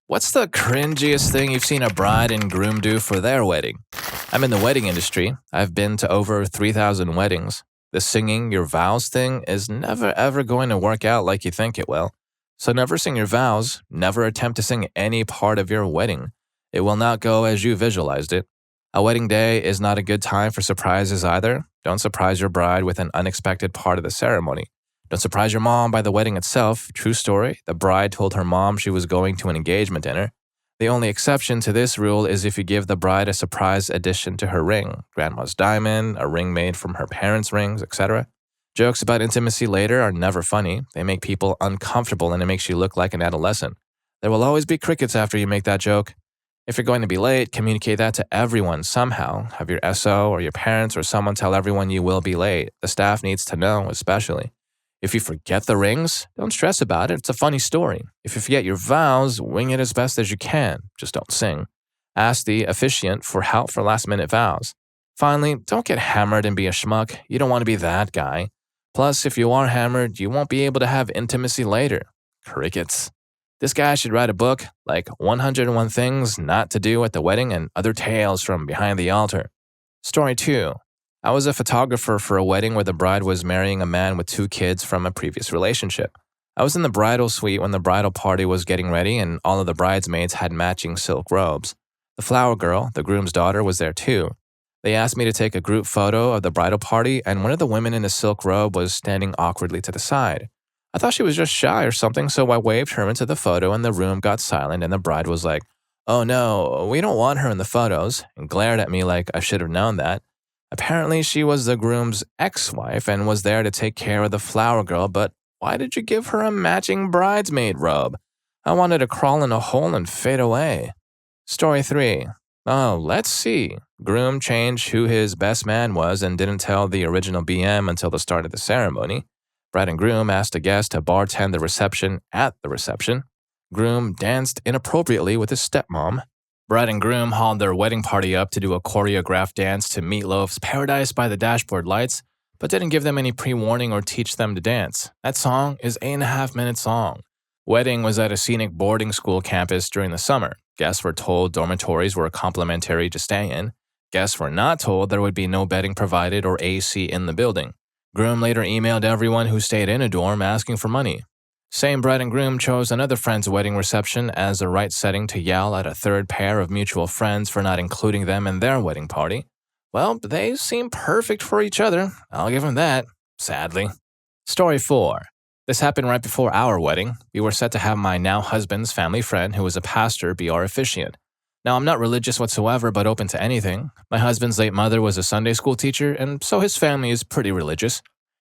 What's the cringiest thing you've seen a bride and groom do for their wedding? I'm in the wedding industry. I've been to over 3,000 weddings. The singing your vows thing is never ever going to work out like you think it will. So never sing your vows, never attempt to sing any part of your wedding. It will not go as you visualized it. A wedding day is not a good time for surprises either. Don't surprise your bride with an unexpected part of the ceremony. Don't surprise your mom by the wedding itself. True story, the bride told her mom she was going to an engagement dinner. The only exception to this rule is if you give the bride a surprise addition to her ring, grandma's diamond, a ring made from her parents' rings, etc. Jokes about intimacy later are never funny. They make people uncomfortable and it makes you look like an adolescent. There will always be crickets after you make that joke. If you're going to be late, communicate that to everyone somehow. Have your SO or your parents or someone tell everyone you will be late. The staff needs to know, especially. If you forget the rings, don't stress about it. It's a funny story. If you forget your vows, wing it as best as you can. Just don't sing. Ask the officiant for help for last-minute vows. Finally, don't get hammered and be a schmuck. You don't want to be that guy. Plus, if you are hammered, you won't be able to have intimacy later. Crickets. This guy should write a book like 101 Things Not to Do at the Wedding and Other Tales from Behind the Altar. Story 2. I was a photographer for a wedding where the bride was marrying a man with 2 kids from a previous relationship. I was in the bridal suite when the bridal party was getting ready and all of the bridesmaids had matching silk robes. The flower girl, the groom's daughter, was there too. They asked me to take a group photo of the bridal party and one of the women in the silk robe was standing awkwardly to the side. I thought she was just shy or something, so I waved her into the photo and the room got silent and the bride was like, "Oh no, we don't want her in the photos," and glared at me like I should have known that. Apparently, she was the groom's ex-wife and was there to take care of the flower girl, but why did you give her a matching bridesmaid robe? I wanted to crawl in a hole and fade away. Story 3. Oh, let's see. Groom changed who his best man was and didn't tell the original BM until the start of the ceremony. Bride and groom asked a guest to bartend the reception at the reception. Groom danced inappropriately with his stepmom. Bride and groom hauled their wedding party up to do a choreographed dance to Meatloaf's Paradise by the Dashboard Lights, but didn't give them any pre-warning or teach them to dance. That song is 8.5 minutes long. Wedding was at a scenic boarding school campus during the summer. Guests were told dormitories were complimentary to stay in. Guests were not told there would be no bedding provided or AC in the building. Groom later emailed everyone who stayed in a dorm asking for money. Same bride and groom chose another friend's wedding reception as the right setting to yell at a third pair of mutual friends for not including them in their wedding party. Well, they seem perfect for each other. I'll give them that, sadly. Story 4. This happened right before our wedding. We were set to have my now husband's family friend, who was a pastor, be our officiant. Now, I'm not religious whatsoever, but open to anything. My husband's late mother was a Sunday school teacher, and so his family is pretty religious.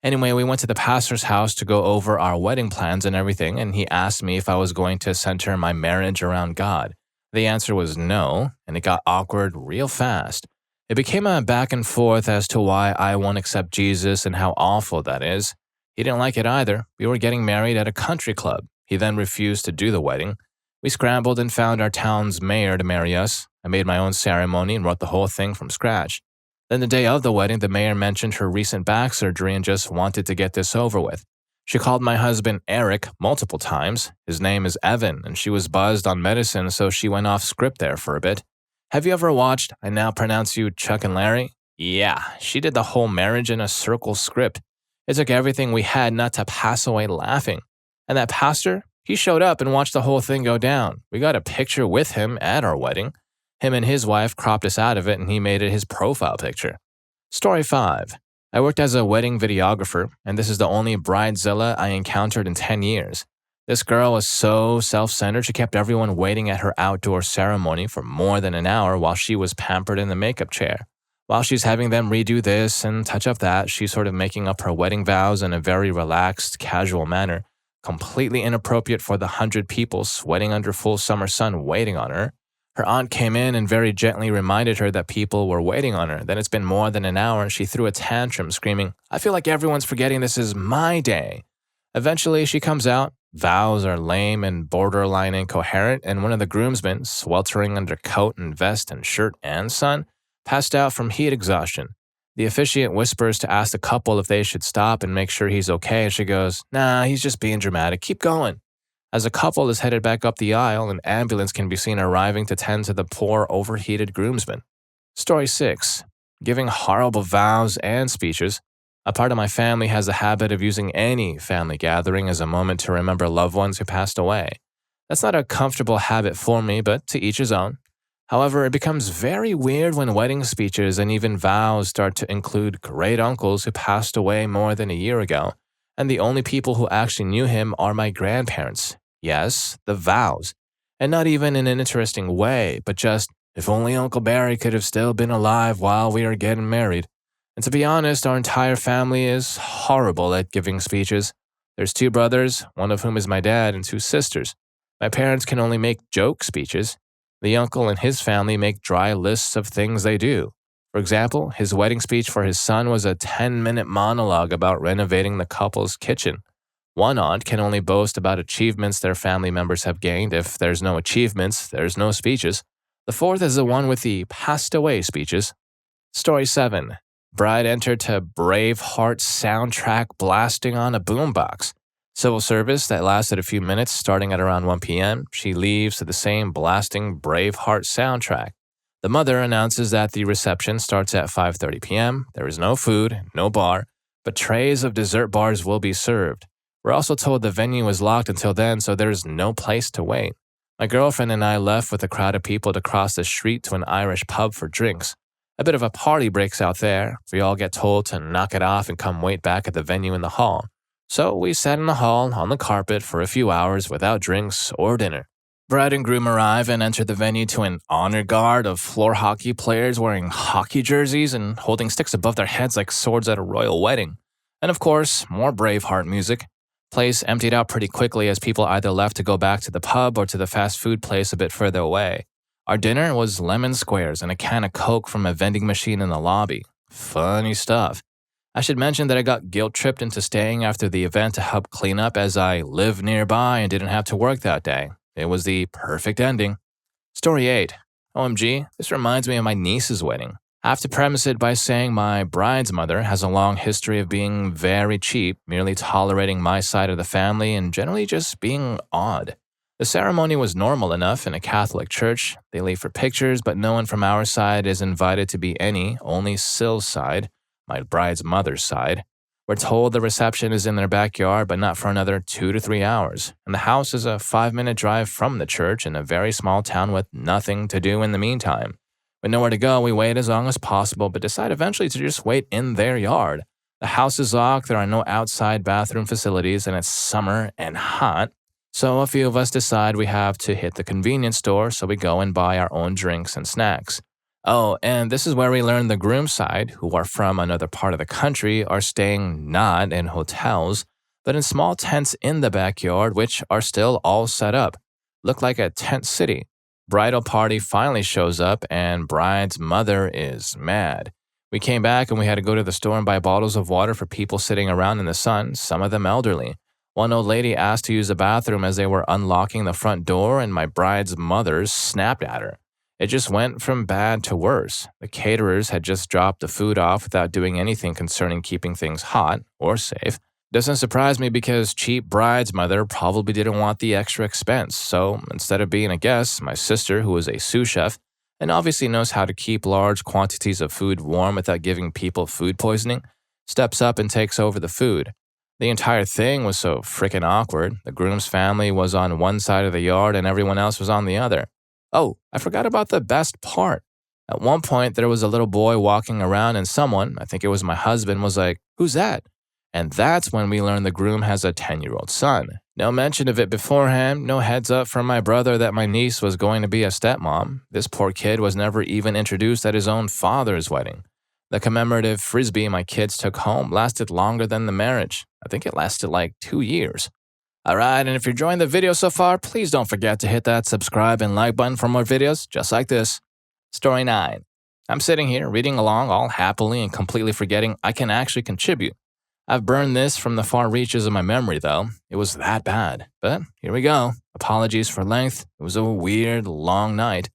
Anyway, we went to the pastor's house to go over our wedding plans and everything, and he asked me if I was going to center my marriage around God. The answer was no, and it got awkward real fast. It became a back and forth as to why I won't accept Jesus and how awful that is. He didn't like it either. We were getting married at a country club. He then refused to do the wedding. We scrambled and found our town's mayor to marry us. I made my own ceremony and wrote the whole thing from scratch. Then the day of the wedding, the mayor mentioned her recent back surgery and just wanted to get this over with. She called my husband Eric multiple times. His name is Evan, and she was buzzed on medicine, so she went off script there for a bit. Have you ever watched I Now Pronounce You Chuck and Larry? Yeah, she did the whole marriage in a circle script. It took everything we had not to pass away laughing. And that pastor, he showed up and watched the whole thing go down. We got a picture with him at our wedding. Him and his wife cropped us out of it and he made it his profile picture. Story 5. I worked as a wedding videographer, and this is the only bridezilla I encountered in 10 years. This girl was so self-centered she kept everyone waiting at her outdoor ceremony for more than an hour while she was pampered in the makeup chair. While she's having them redo this and touch up that, she's sort of making up her wedding vows in a very relaxed, casual manner, completely inappropriate for the 100 people sweating under full summer sun waiting on her. Her aunt came in and very gently reminded her that people were waiting on her. Then it's been more than an hour and she threw a tantrum screaming, "I feel like everyone's forgetting this is my day." Eventually she comes out. Vows are lame and borderline incoherent, and one of the groomsmen, sweltering under coat and vest and shirt and sun, passed out from heat exhaustion. The officiant whispers to ask the couple if they should stop and make sure he's okay, and she goes, "Nah, he's just being dramatic. Keep going." As a couple is headed back up the aisle, an ambulance can be seen arriving to tend to the poor, overheated groomsmen. Story 6. Giving horrible vows and speeches. A part of my family has a habit of using any family gathering as a moment to remember loved ones who passed away. That's not a comfortable habit for me, but to each his own. However, it becomes very weird when wedding speeches and even vows start to include great uncles who passed away more than a year ago, and the only people who actually knew him are my grandparents. Yes, the vows. And not even in an interesting way, but just, if only Uncle Barry could have still been alive while we were getting married. And to be honest, our entire family is horrible at giving speeches. There's 2 brothers, one of whom is my dad, and 2 sisters. My parents can only make joke speeches. The uncle and his family make dry lists of things they do. For example, his wedding speech for his son was a 10-minute monologue about renovating the couple's kitchen. One aunt can only boast about achievements their family members have gained. If there's no achievements, there's no speeches. The fourth is the one with the passed away speeches. Story 7. Bride entered to Braveheart soundtrack blasting on a boombox. Civil service that lasted a few minutes starting at around 1 p.m. She leaves to the same blasting Braveheart soundtrack. The mother announces that the reception starts at 5:30 p.m. There is no food, no bar, but trays of dessert bars will be served. We're also told the venue is locked until then, so there's no place to wait. My girlfriend and I left with a crowd of people to cross the street to an Irish pub for drinks. A bit of a party breaks out there. We all get told to knock it off and come wait back at the venue in the hall. So we sat in the hall on the carpet for a few hours without drinks or dinner. Bride and groom arrive and enter the venue to an honor guard of floor hockey players wearing hockey jerseys and holding sticks above their heads like swords at a royal wedding. And of course, more Braveheart music. Place emptied out pretty quickly as people either left to go back to the pub or to the fast food place a bit further away. Our dinner was lemon squares and a can of Coke from a vending machine in the lobby. Funny stuff. I should mention that I got guilt-tripped into staying after the event to help clean up as I live nearby and didn't have to work that day. It was the perfect ending. Story 8. OMG, this reminds me of my niece's wedding. I have to premise it by saying my bride's mother has a long history of being very cheap, merely tolerating my side of the family and generally just being odd. The ceremony was normal enough in a Catholic church. They leave for pictures, but no one from our side is invited to be only Syl's side, my bride's mother's side. We're told the reception is in their backyard, but not for another 2 to 3 hours, and the house is a 5-minute drive from the church in a very small town with nothing to do in the meantime. With nowhere to go, we wait as long as possible, but decide eventually to just wait in their yard. The house is locked, there are no outside bathroom facilities, and it's summer and hot. So a few of us decide we have to hit the convenience store, so we go and buy our own drinks and snacks. Oh, and this is where we learn the groom's side, who are from another part of the country, are staying not in hotels, but in small tents in the backyard, which are still all set up. Look like a tent city. Bridal party finally shows up, and bride's mother is mad. We came back and we had to go to the store and buy bottles of water for people sitting around in the sun, some of them elderly. One old lady asked to use the bathroom as they were unlocking the front door, and my bride's mother snapped at her. It just went from bad to worse. The caterers had just dropped the food off without doing anything concerning keeping things hot or safe. Doesn't surprise me because cheap bride's mother probably didn't want the extra expense. So instead of being a guest, my sister, who is a sous chef and obviously knows how to keep large quantities of food warm without giving people food poisoning, steps up and takes over the food. The entire thing was so frickin' awkward. The groom's family was on one side of the yard and everyone else was on the other. Oh, I forgot about the best part. At one point, there was a little boy walking around and someone, I think it was my husband, was like, "Who's that?" And that's when we learned the groom has a 10-year-old son. No mention of it beforehand, no heads up from my brother that my niece was going to be a stepmom. This poor kid was never even introduced at his own father's wedding. The commemorative frisbee my kids took home lasted longer than the marriage. I think it lasted like 2 years. Alright, and if you're enjoying the video so far, please don't forget to hit that subscribe and like button for more videos just like this. Story 9. I'm sitting here reading along all happily and completely forgetting I can actually contribute. I've burned this from the far reaches of my memory though. It was that bad. But here we go. Apologies for length. It was a weird, long night.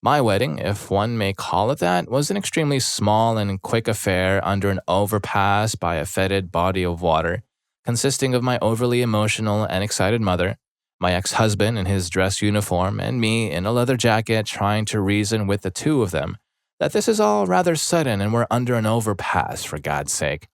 My wedding, if one may call it that, was an extremely small and quick affair under an overpass by a fetid body of water, consisting of my overly emotional and excited mother, My ex-husband in his dress uniform and me in a leather jacket trying to reason with the two of them that this is all rather sudden and we're under an overpass, for God's sake.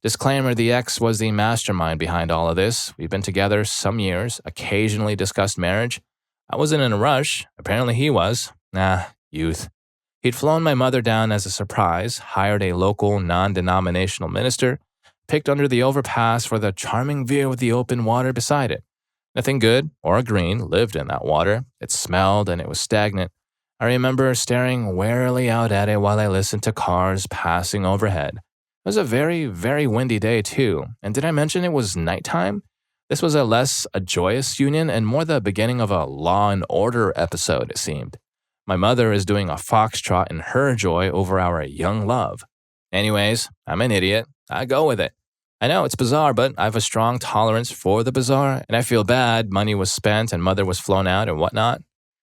Disclaimer, the ex was the mastermind behind all of this. We've been together some years, occasionally discussed marriage. I wasn't in a rush. Apparently he was. Youth. He'd flown my mother down as a surprise, hired a local non-denominational minister, picked under the overpass for the charming view with the open water beside it. Nothing good or green lived in that water. It smelled and it was stagnant. I remember staring warily out at it while I listened to cars passing overhead. It was a very, very windy day, too. And did I mention it was nighttime? This was less a joyous union and more the beginning of a Law and Order episode, it seemed. My mother is doing a foxtrot in her joy over our young love. Anyways, I'm an idiot. I go with it. I know it's bizarre, but I have a strong tolerance for the bizarre, and I feel bad money was spent and mother was flown out and whatnot.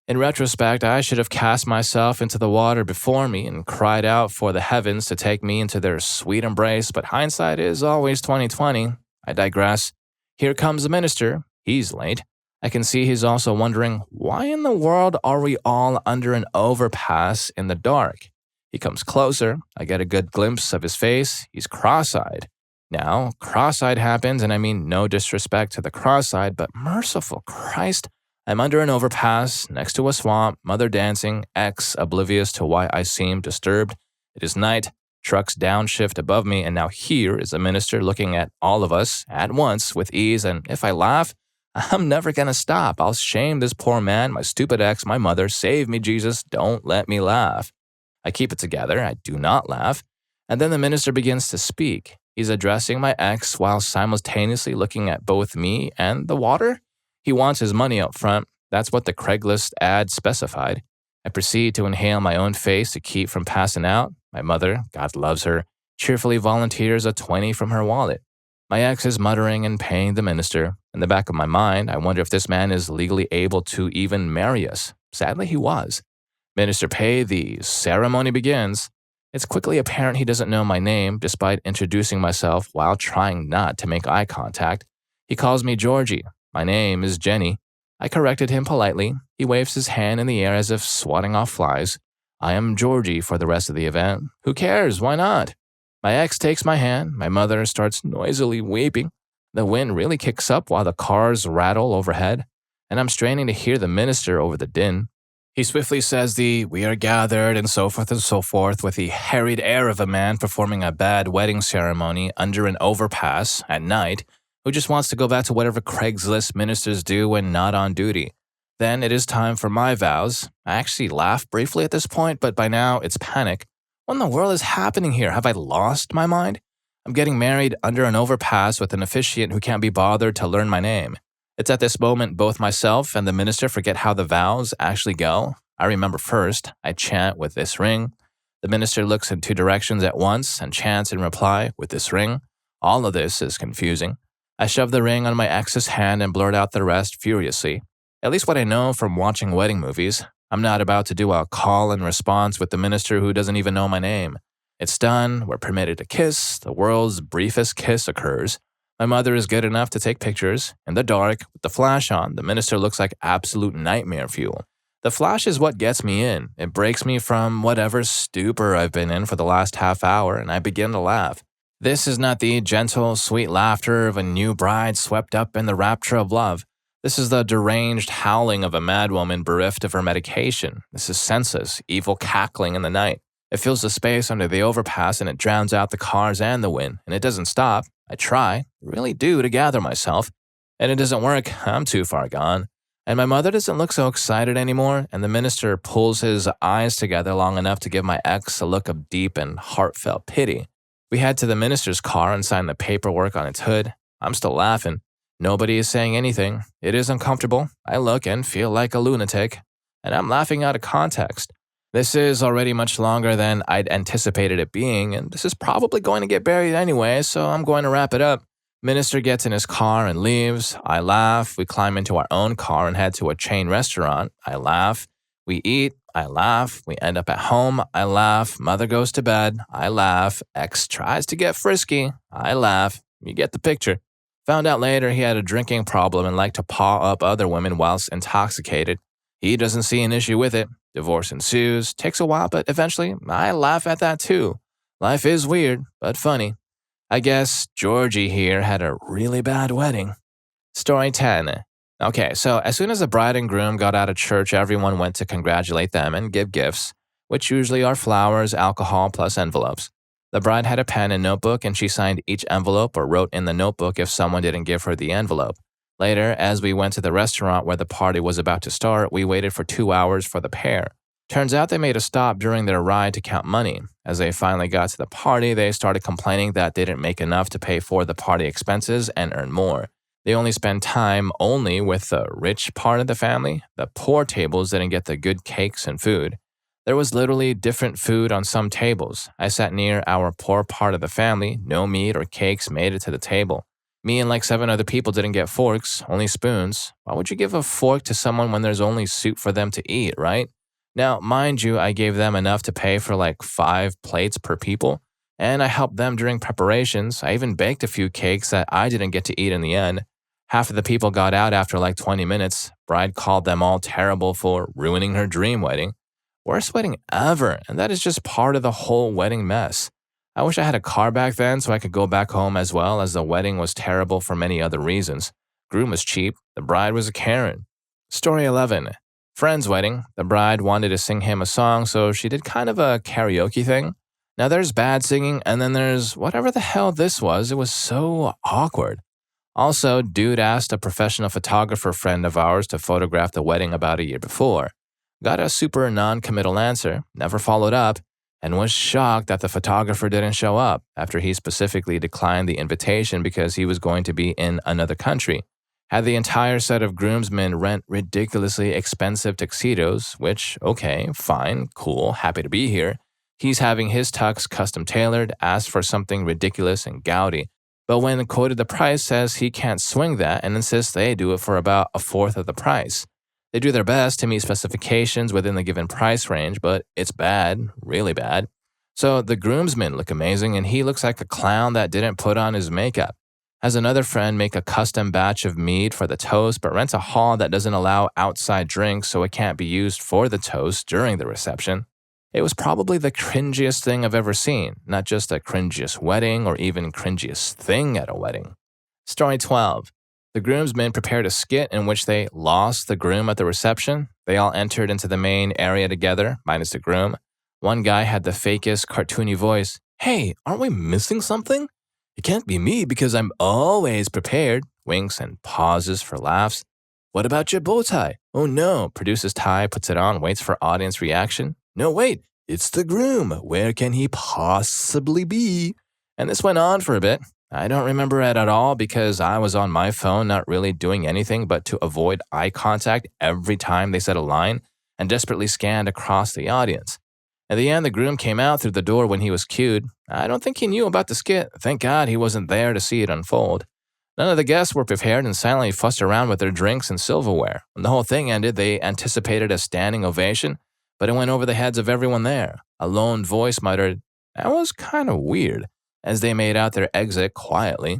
In retrospect, I should have cast myself into the water before me and cried out for the heavens to take me into their sweet embrace, but hindsight is always 20/20. I digress. Here comes the minister. He's late. I can see he's also wondering, why in the world are we all under an overpass in the dark? He comes closer. I get a good glimpse of his face. He's cross-eyed. Now, cross-eyed happens, and I mean no disrespect to the cross-eyed, but merciful Christ, I'm under an overpass, next to a swamp, mother dancing, ex oblivious to why I seem disturbed. It is night, trucks downshift above me, and now here is the minister looking at all of us at once with ease, and if I laugh, I'm never gonna stop. I'll shame this poor man, my stupid ex, my mother. Save me, Jesus. Don't let me laugh. I keep it together. I do not laugh. And then the minister begins to speak. He's addressing my ex while simultaneously looking at both me and the water. He wants his money up front. That's what the Craigslist ad specified. I proceed to inhale my own face to keep from passing out. My mother, God loves her, cheerfully volunteers a 20 from her wallet. My ex is muttering and paying the minister. In the back of my mind, I wonder if this man is legally able to even marry us. Sadly, he was. Minister paid, the ceremony begins. It's quickly apparent he doesn't know my name, despite introducing myself while trying not to make eye contact. He calls me Georgie. My name is Jenny. I corrected him politely. He waves his hand in the air as if swatting off flies. I am Georgie for the rest of the event. Who cares? Why not? My ex takes my hand. My mother starts noisily weeping. The wind really kicks up while the cars rattle overhead, and I'm straining to hear the minister over the din. He swiftly says "we are gathered" and so forth with the harried air of a man performing a bad wedding ceremony under an overpass at night who just wants to go back to whatever Craigslist ministers do when not on duty. Then it is time for my vows. I actually laugh briefly at this point, but by now it's panic. What in the world is happening here? Have I lost my mind? I'm getting married under an overpass with an officiant who can't be bothered to learn my name. It's at this moment both myself and the minister forget how the vows actually go. I remember first, I chant with this ring. The minister looks in two directions at once and chants in reply with this ring. All of this is confusing. I shove the ring on my ex's hand and blurt out the rest furiously. At least what I know from watching wedding movies. I'm not about to do a call and response with the minister who doesn't even know my name. It's done. We're permitted to kiss. The world's briefest kiss occurs. My mother is good enough to take pictures. In the dark, with the flash on, the minister looks like absolute nightmare fuel. The flash is what gets me in. It breaks me from whatever stupor I've been in for the last half hour, and I begin to laugh. This is not the gentle, sweet laughter of a new bride swept up in the rapture of love. This is the deranged howling of a madwoman bereft of her medication. This is senseless, evil cackling in the night. It fills the space under the overpass and it drowns out the cars and the wind, and it doesn't stop. I try, really do, to gather myself, and it doesn't work. I'm too far gone. And my mother doesn't look so excited anymore, and the minister pulls his eyes together long enough to give my ex a look of deep and heartfelt pity. We head to the minister's car and sign the paperwork on its hood. I'm still laughing. Nobody is saying anything. It is uncomfortable. I look and feel like a lunatic, and I'm laughing out of context. This is already much longer than I'd anticipated it being, and this is probably going to get buried anyway, so I'm going to wrap it up. Minister gets in his car and leaves. I laugh. We climb into our own car and head to a chain restaurant. I laugh. We eat. I laugh. We end up at home. I laugh. Mother goes to bed. I laugh. Ex tries to get frisky. I laugh. You get the picture. Found out later he had a drinking problem and liked to paw up other women whilst intoxicated. He doesn't see an issue with it. Divorce ensues. Takes a while, but eventually, I laugh at that too. Life is weird, but funny. I guess Georgie here had a really bad wedding. Story 10. Okay, so as soon as the bride and groom got out of church, everyone went to congratulate them and give gifts, which usually are flowers, alcohol, plus envelopes. The bride had a pen and notebook, and she signed each envelope or wrote in the notebook if someone didn't give her the envelope. Later, as we went to the restaurant where the party was about to start, we waited for 2 hours for the pair. Turns out they made a stop during their ride to count money. As they finally got to the party, they started complaining that they didn't make enough to pay for the party expenses and earn more. They only spend time only with the rich part of the family. The poor tables didn't get the good cakes and food. There was literally different food on some tables. I sat near our poor part of the family. No meat or cakes made it to the table. Me and like 7 other people didn't get forks, only spoons. Why would you give a fork to someone when there's only soup for them to eat, right? Now, mind you, I gave them enough to pay for like 5 plates per people, and I helped them during preparations. I even baked a few cakes that I didn't get to eat in the end. Half of the people got out after like 20 minutes. Bride called them all terrible for ruining her dream wedding. Worst wedding ever, and that is just part of the whole wedding mess. I wish I had a car back then so I could go back home as well, as the wedding was terrible for many other reasons. Groom was cheap, the bride was a Karen. Story 11. Friend's wedding. The bride wanted to sing him a song, so she did kind of a karaoke thing. Now there's bad singing, and then there's whatever the hell this was. It was so awkward. Also, dude asked a professional photographer friend of ours to photograph the wedding about a year before. Got a super non-committal answer, never followed up, and was shocked that the photographer didn't show up after he specifically declined the invitation because he was going to be in another country. Had the entire set of groomsmen rent ridiculously expensive tuxedos, which, okay, fine, cool, happy to be here. He's having his tux custom tailored, asked for something ridiculous and gaudy, but when quoted the price says he can't swing that and insists they do it for about a fourth of the price. They do their best to meet specifications within the given price range, but it's bad, really bad. So the groomsmen look amazing, and he looks like a clown that didn't put on his makeup. Has another friend make a custom batch of mead for the toast, but rents a hall that doesn't allow outside drinks, so it can't be used for the toast during the reception. It was probably the cringiest thing I've ever seen, not just the cringiest wedding or even cringiest thing at a wedding. Story 12. The groomsmen prepared a skit in which they lost the groom at the reception. They all entered into the main area together, minus the groom. One guy had the fakest cartoony voice. Hey, aren't we missing something? It can't be me because I'm always prepared. Winks and pauses for laughs. What about your bow tie? Oh no. Produces tie, puts it on, waits for audience reaction. No, wait. It's the groom. Where can he possibly be? And this went on for a bit. I don't remember it at all because I was on my phone not really doing anything but to avoid eye contact every time they said a line and desperately scanned across the audience. At the end, the groom came out through the door when he was cued. I don't think he knew about the skit. Thank God he wasn't there to see it unfold. None of the guests were prepared and silently fussed around with their drinks and silverware. When the whole thing ended, they anticipated a standing ovation, but it went over the heads of everyone there. A lone voice muttered, "That was kind of weird," as they made out their exit quietly.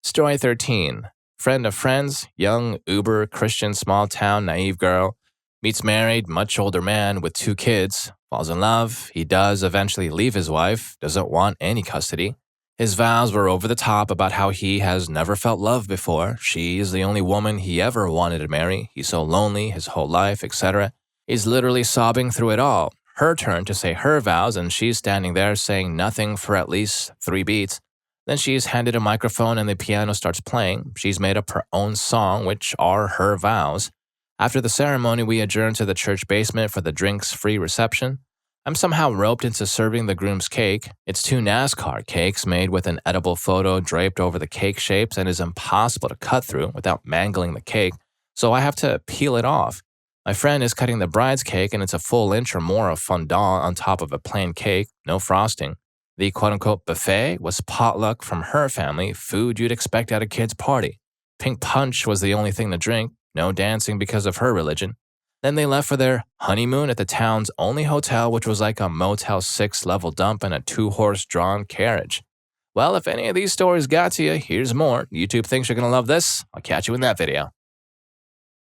Story 13. Friend of friends, young, uber, Christian, small-town, naive girl, meets married, much older man with 2 kids, falls in love. He does eventually leave his wife, doesn't want any custody. His vows were over the top about how he has never felt love before. She is the only woman he ever wanted to marry. He's so lonely his whole life, etc. He's literally sobbing through it all. Her turn to say her vows, and she's standing there saying nothing for at least 3 beats. Then she's handed a microphone and the piano starts playing. She's made up her own song, which are her vows. After the ceremony, we adjourn to the church basement for the drinks-free reception. I'm somehow roped into serving the groom's cake. It's 2 NASCAR cakes made with an edible photo draped over the cake shapes and is impossible to cut through without mangling the cake, so I have to peel it off. My friend is cutting the bride's cake, and it's a full inch or more of fondant on top of a plain cake, no frosting. The quote-unquote buffet was potluck from her family, food you'd expect at a kid's party. Pink punch was the only thing to drink, no dancing because of her religion. Then they left for their honeymoon at the town's only hotel, which was like a Motel 6 level dump and a 2-horse-drawn carriage. Well, if any of these stories got to you, here's more. YouTube thinks you're going to love this. I'll catch you in that video.